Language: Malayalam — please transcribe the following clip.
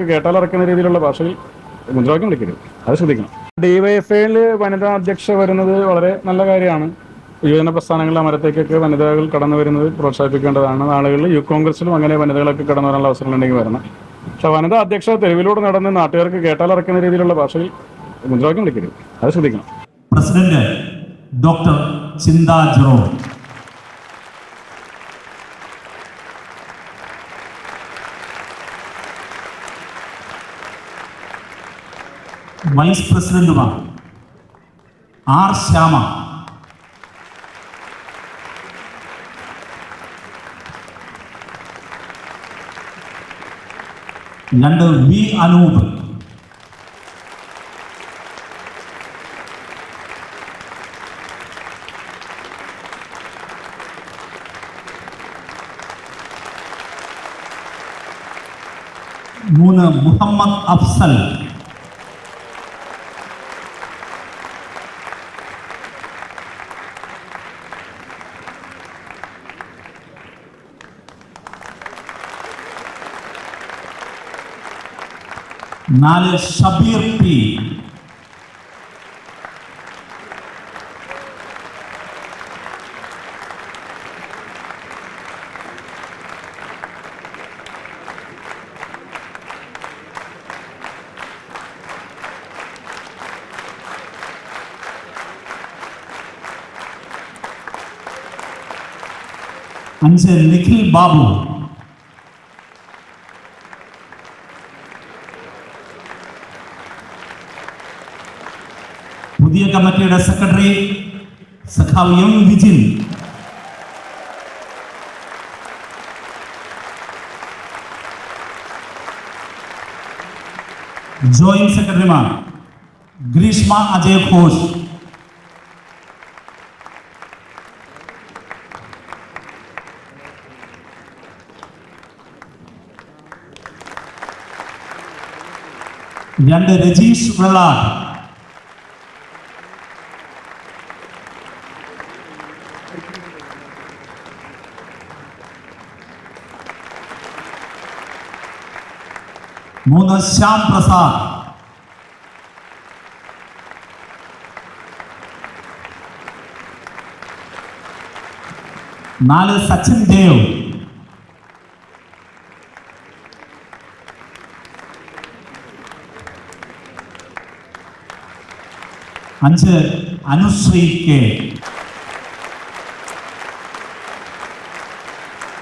കേട്ടാലിറക്കുന്ന രീതിയിലുള്ള ഭാഷയിൽ മുദ്രാവാക്യം വിളിക്കരുത്, അത് ശ്രദ്ധിക്കണം. ഡിവൈഎഫ്ഐയിൽ വനിതാ അധ്യക്ഷ വരുന്നത് വളരെ നല്ല കാര്യമാണ്. യുവജന പ്രസ്ഥാനങ്ങളുടെ അമരത്തേക്കൊക്കെ വനിതകൾ കടന്നു വരുന്നത് പ്രോത്സാഹിപ്പിക്കേണ്ടതാണ്. നാളുകളിൽ യൂത്ത് കോൺഗ്രസിലും അങ്ങനെ വനിതകളൊക്കെ കടന്നു വരാനുള്ള അവസരങ്ങളുണ്ടെങ്കിൽ വരണം. പക്ഷെ വനിതാ അധ്യക്ഷ തെരുവിലൂടെ നടന്ന് നാട്ടുകാർക്ക് കേട്ടാലിറക്കുന്ന രീതിയിലുള്ള ഭാഷയിൽ മുദ്രാവാക്യം വിളിക്കരുത്, അത് ശ്രദ്ധിക്കണം. പ്രസിഡന്റ് ഡോക്ടർ ചിന്താ ജെറോം, വൈസ് പ്രസിഡന്റുമാർ ആർ ശ്യാമ, രണ്ട് വി അനൂപ്, മൂന്ന് മുഹമ്മദ് അഫ്സൽ, നാല് ഷബീർ പി, അഞ്ച് നിഖിൽ ബാബു, പുതിയ കമ്മിറ്റിയുടെ സെക്രട്ടറി സഖാവ് എം വിജിൻ, ജോയിന്റ് സെക്രട്ടറിമാർ ഗ്രീഷ്മ അജയ് ഘോഷ്, രണ്ട് രജീഷ് വെള്ളാട്, മൂന്ന് ശ്യാം പ്രസാദ്, നാല് സച്ചിൻ ദേവ്, അഞ്ച് അനുശ്രീ കെ.